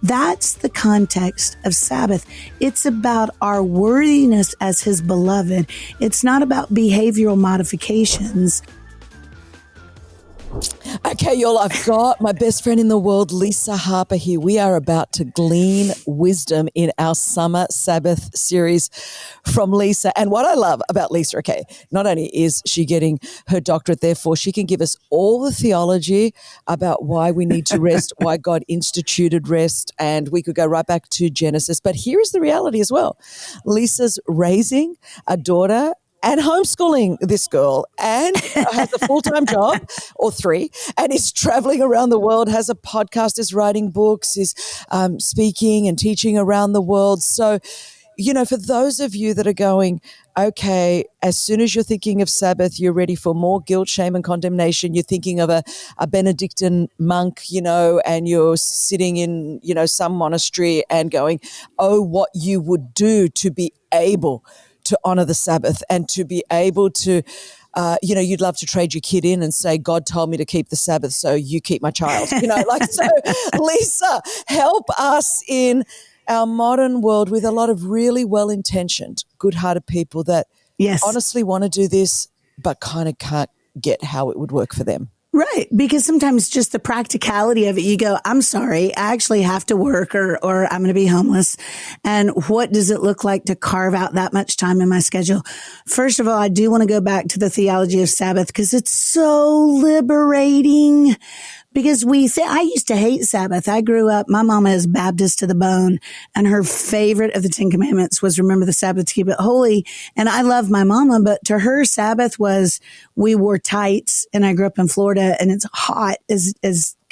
That's the context of Sabbath. It's about our worthiness as his beloved. It's not about behavioral modifications. Okay, y'all, I've got my best friend in the world, Lisa Harper, here. We are about to glean wisdom in our Summer Sabbath series from Lisa. And what I love about Lisa, okay, not only is she getting her doctorate, therefore she can give us all the theology about why we need to rest, why God instituted rest, and we could go right back to Genesis. But here is the reality as well. Lisa's raising a daughter and homeschooling this girl, and has a full-time job or 3, and is traveling around the world, has a podcast, is writing books, is speaking and teaching around the world. So, you know, for those of you that are going, okay, as soon as you're thinking of Sabbath, you're ready for more guilt, shame, and condemnation. You're thinking of a Benedictine monk, you know, and you're sitting in, you know, some monastery and going, oh, what you would do to be able to honor the Sabbath and to be able to, you know, you'd love to trade your kid in and say, God told me to keep the Sabbath, so you keep my child. You know, like, so Lisa, help us in our modern world with a lot of really well-intentioned, good-hearted people that honestly want to do this, but kind of can't get how it would work for them. Right. Because sometimes just the practicality of it, you go, I'm sorry, I actually have to work or I'm going to be homeless. And what does it look like to carve out that much time in my schedule? First of all, I do want to go back to the theology of Sabbath because it's so liberating. Because I used to hate Sabbath. I grew up, my mama is Baptist to the bone, and her favorite of the 10 Commandments was remember the Sabbath to keep it holy. And I love my mama, but to her, Sabbath was, we wore tights, and I grew up in Florida, and it's hot as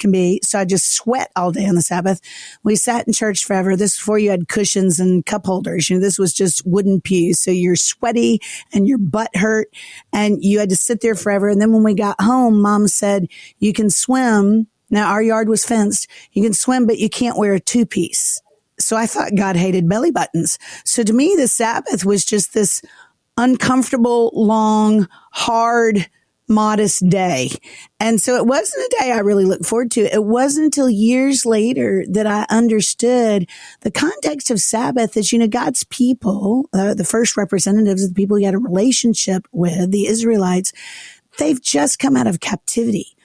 can be. So I just sweat all day on the Sabbath. We sat in church forever. This was before you had cushions and cup holders. You know, this was just wooden pews. So you're sweaty and your butt hurt and you had to sit there forever. And then when we got home, Mom said, you can swim. Now our yard was fenced. You can swim, but you can't wear a 2-piece. So I thought God hated belly buttons. So to me, the Sabbath was just this uncomfortable, long, hard, modest day. And so it wasn't a day I really looked forward to. It wasn't until years later that I understood the context of Sabbath is, you know, God's people, the first representatives of the people he had a relationship with, the Israelites, they've just come out of captivity.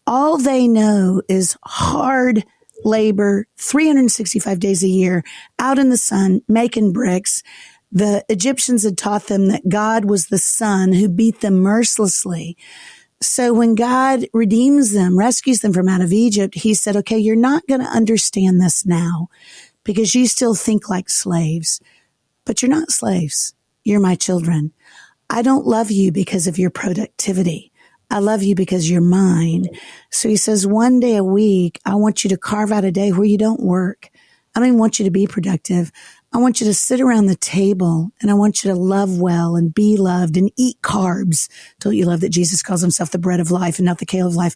All they know is hard labor, 365 days a year, out in the sun, making bricks. The Egyptians had taught them that God was the sun who beat them mercilessly. So when God redeems them, rescues them from out of Egypt, he said, okay, you're not going to understand this now because you still think like slaves, but you're not slaves. You're my children. I don't love you because of your productivity. I love you because you're mine. So he says, one day a week, I want you to carve out a day where you don't work. I don't even want you to be productive. I want you to sit around the table and I want you to love well and be loved and eat carbs. Don't you love that Jesus calls himself the bread of life and not the kale of life?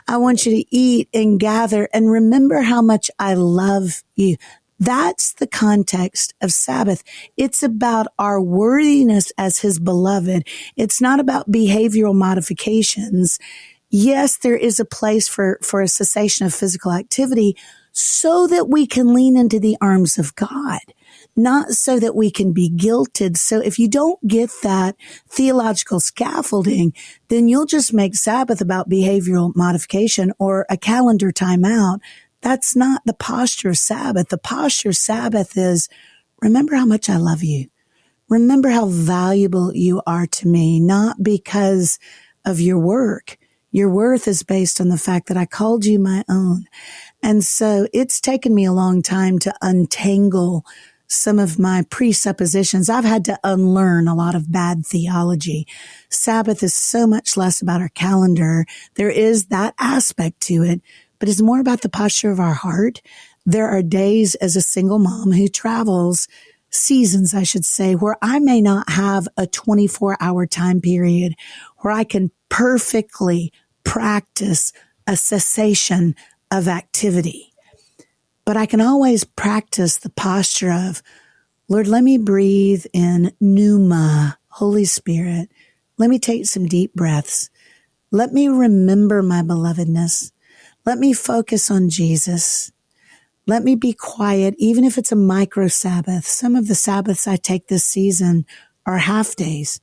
I want you to eat and gather and remember how much I love you. That's the context of Sabbath. It's about our worthiness as his beloved. It's not about behavioral modifications. Yes, there is a place for a cessation of physical activity so that we can lean into the arms of God, not so that we can be guilted. So if you don't get that theological scaffolding, then you'll just make Sabbath about behavioral modification or a calendar timeout. That's not the posture of Sabbath. The posture of Sabbath is, remember how much I love you. Remember how valuable you are to me, not because of your work. Your worth is based on the fact that I called you my own. And so it's taken me a long time to untangle some of my presuppositions. I've had to unlearn a lot of bad theology. Sabbath is so much less about our calendar. There is that aspect to it, but it's more about the posture of our heart. There are days as a single mom who travels, seasons, I should say, where I may not have a 24-hour time period where I can perfectly practice a cessation of activity. But I can always practice the posture of, Lord, let me breathe in pneuma, Holy Spirit. Let me take some deep breaths. Let me remember my belovedness. Let me focus on Jesus. let me be quiet, even if it's a micro-Sabbath. Some of the Sabbaths I take this season are half days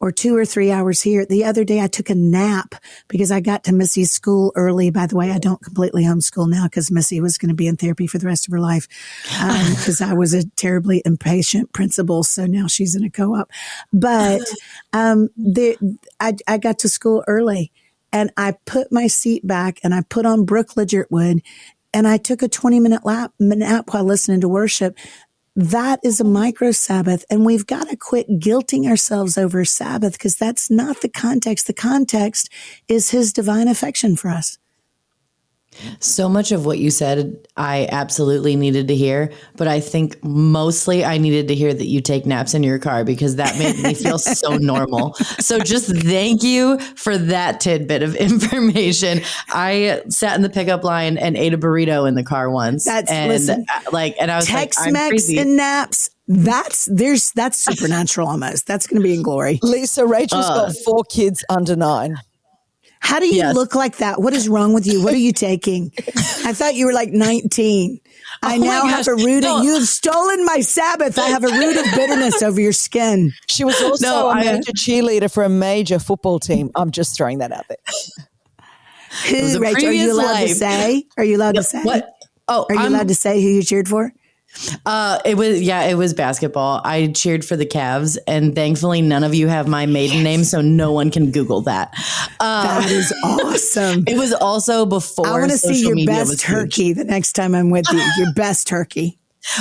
or 2 or 3 hours here. The other day I took a nap because I got to Missy's school early. By the way, I don't completely homeschool now because Missy was going to be in therapy for the rest of her life because I was a terribly impatient principal. So now she's in a co-op. But I got to school early and I put my seat back and I put on Brooke Ligertwood and I took a 20-minute nap while listening to worship. That is a micro Sabbath, and we've got to quit guilting ourselves over Sabbath because that's not the context. The context is his divine affection for us. So much of what you said, I absolutely needed to hear, but I think mostly I needed to hear that you take naps in your car because that made me feel so normal. So just thank you for that tidbit of information. I sat in the pickup line and ate a burrito in the car once. And I was Tex-Mex and naps. That's supernatural almost. That's going to be in glory. Lisa, Rachel's got 4 kids under 9. How do you look like that? What is wrong with you? What are you taking? I thought you were like 19. I now have a root of, you have stolen my Sabbath. I have a root of bitterness over your skin. She was also a major cheerleader for a major football team. I'm just throwing that out there. Who, Rachel, are you allowed to say? Are you allowed to say? What? Oh, are you allowed to say who you cheered for? It was basketball. I cheered for the Cavs, and thankfully none of you have my maiden name, so no one can Google that. That is awesome. It was also before I want to see your best turkey the next time I'm with you. Your best turkey.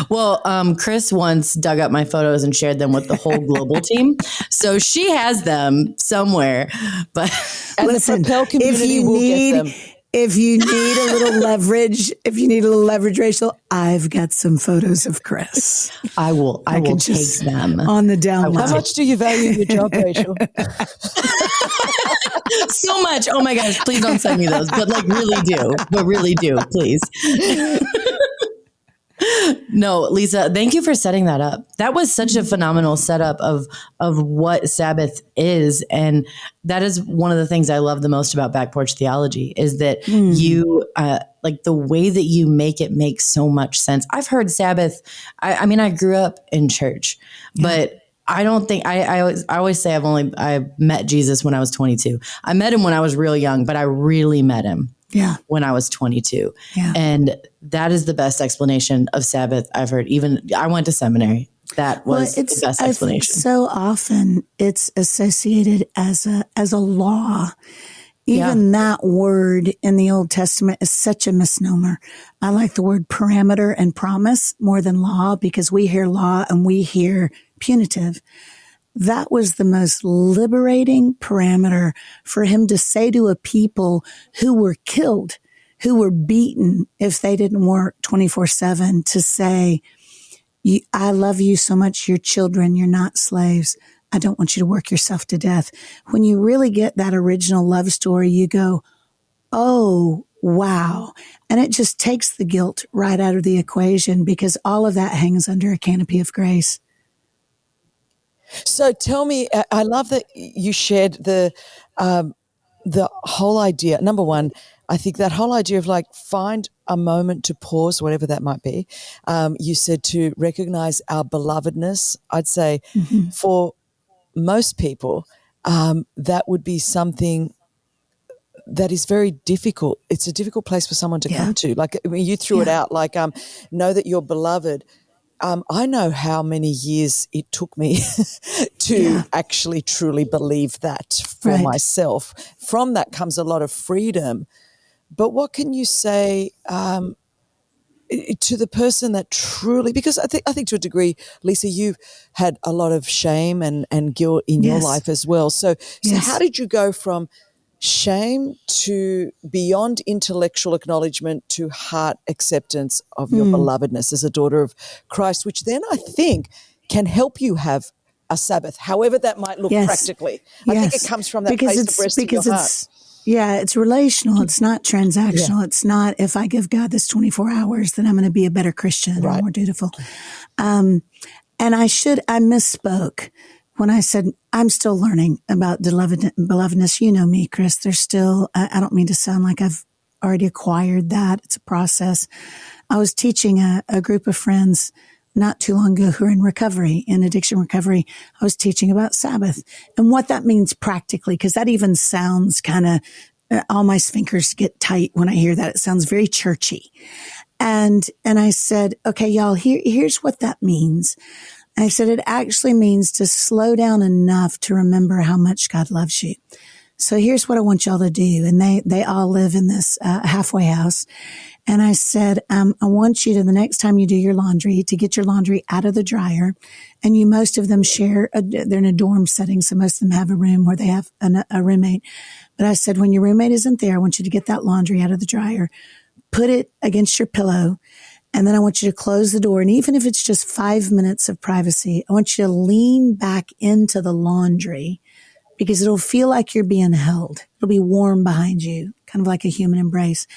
Well, Chris once dug up my photos and shared them with the whole global team. So she has them somewhere. But listen, the Propel community will get them. If you need a little leverage, Rachel, I've got some photos of Chris. I will take them on the down low. How much do you value your job, Rachel? So much. Oh my gosh, please don't send me those. But really do, please. No, Lisa, thank you for setting that up. That was such a phenomenal setup of what Sabbath is. And that is one of the things I love the most about Back Porch Theology is that you, like the way that you make it makes so much sense. I've heard Sabbath. I mean, I grew up in church, but I don't think I always say I met Jesus when I was 22. I met him when I was real young, but I really met him. Yeah. When I was 22. Yeah. And that is the best explanation of Sabbath I've heard. Even I went to seminary. That was the best explanation. So often it's associated as a law. Even that word in the Old Testament is such a misnomer. I like the word parameter and promise more than law because we hear law and we hear punitive. That was the most liberating parameter for him to say to a people who were killed, who were beaten if they didn't work 24/7 to say, I love you so much. You're children. You're not slaves. I don't want you to work yourself to death. When you really get that original love story, you go, oh, wow. And it just takes the guilt right out of the equation because all of that hangs under a canopy of grace. So tell me, I love that you shared the whole idea. Number one, I think that whole idea of like find a moment to pause, whatever that might be. You said to recognize our belovedness. I'd say for most people, that would be something that is very difficult. It's a difficult place for someone to come to. Like I mean, you threw it out, like know that you're beloved. I know how many years it took me to actually truly believe that for myself. From that comes a lot of freedom. But what can you say to the person that truly, because I think to a degree, Lisa, you've had a lot of shame and guilt in your life as well. So how did you go from shame to beyond intellectual acknowledgement to heart acceptance of your belovedness as a daughter of Christ, which then I think can help you have a Sabbath, however that might look practically. I think it comes from that place of rest in your heart. It's relational. It's not transactional. It's not if I give God this 24 hours, then I'm going to be a better Christian or more dutiful. And I misspoke when I said I'm still learning about belovedness. You know me, Chris. There's still, I don't mean to sound like I've already acquired that. It's a process. I was teaching a group of friends not too long ago who are in recovery, in addiction recovery. I was teaching about Sabbath and what that means practically, because that even sounds kind of, all my sphincters get tight when I hear that. It sounds very churchy. And I said, okay, y'all, here's what that means. I said, it actually means to slow down enough to remember how much God loves you. So here's what I want y'all to do. And they all live in this halfway house. And I said, I want you to, the next time you do your laundry, to get your laundry out of the dryer. And most of them share, they're in a dorm setting. So most of them have a room where they have a roommate. But I said, when your roommate isn't there, I want you to get that laundry out of the dryer, put it against your pillow. And then I want you to close the door. And even if it's just 5 minutes of privacy, I want you to lean back into the laundry because it'll feel like you're being held. It'll be warm behind you, kind of like a human embrace.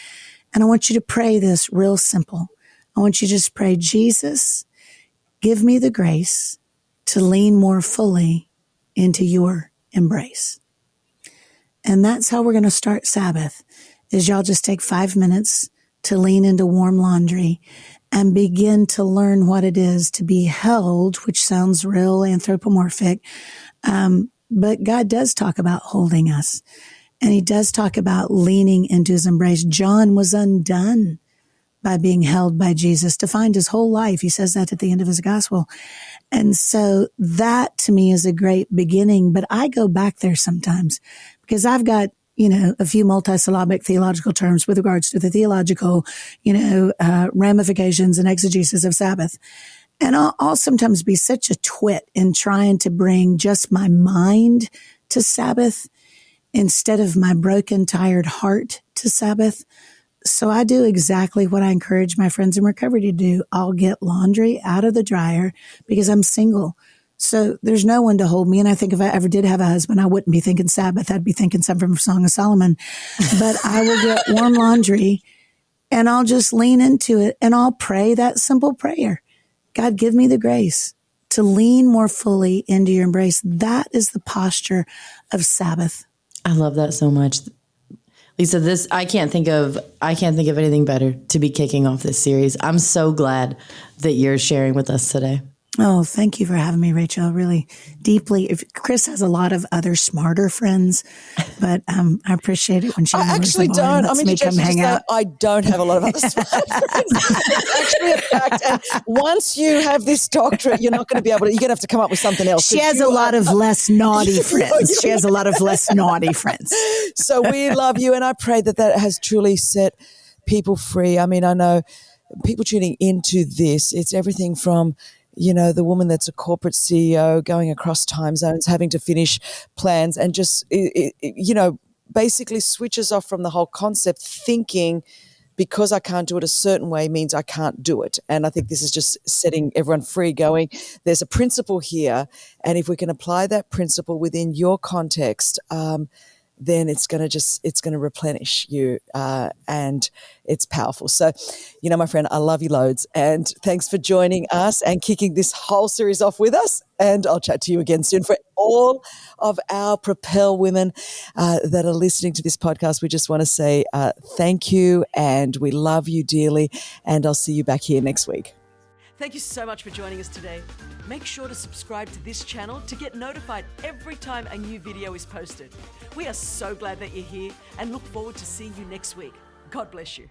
And I want you to pray this real simple. I want you to just pray, Jesus, give me the grace to lean more fully into your embrace. And that's how we're going to start Sabbath, is y'all just take 5 minutes to lean into warm laundry and begin to learn what it is to be held, which sounds real anthropomorphic. But God does talk about holding us, and he does talk about leaning into his embrace. John was undone by being held by Jesus to find his whole life. He says that at the end of his gospel. And so that to me is a great beginning, but I go back there sometimes because I've got, a few multisyllabic theological terms with regards to the theological, ramifications and exegesis of Sabbath. And I'll sometimes be such a twit in trying to bring just my mind to Sabbath instead of my broken, tired heart to Sabbath. So I do exactly what I encourage my friends in recovery to do. I'll get laundry out of the dryer because I'm single. So there's no one to hold me. And I think if I ever did have a husband, I wouldn't be thinking Sabbath. I'd be thinking something from Song of Solomon. But I will get warm laundry and I'll just lean into it and I'll pray that simple prayer. God, give me the grace to lean more fully into your embrace. That is the posture of Sabbath. I love that so much. Lisa, I can't think of anything better to be kicking off this series. I'm so glad that you're sharing with us today. Oh, thank you for having me, Rachel. Really deeply. Chris has a lot of other smarter friends, but I appreciate it when she actually don't. I mean, me come hang out. I don't have a lot of other smart friends. It's actually a fact. And once you have this doctorate, you're not going to be able to. You're going to have to come up with something else. She has a lot of less naughty friends. She has a lot of less naughty friends. So we love you, and I pray that has truly set people free. I mean, I know people tuning into this. It's everything from the woman that's a corporate CEO going across time zones, having to finish plans and just, basically switches off from the whole concept, thinking because I can't do it a certain way means I can't do it. And I think this is just setting everyone free, going, there's a principle here. And if we can apply that principle within your context, then it's going to replenish you, and it's powerful. So, my friend, I love you loads, and thanks for joining us and kicking this whole series off with us. And I'll chat to you again soon. For all of our Propel women that are listening to this podcast, we just want to say thank you, and we love you dearly, and I'll see you back here next week. Thank you so much for joining us today. Make sure to subscribe to this channel to get notified every time a new video is posted. We are so glad that you're here and look forward to seeing you next week. God bless you.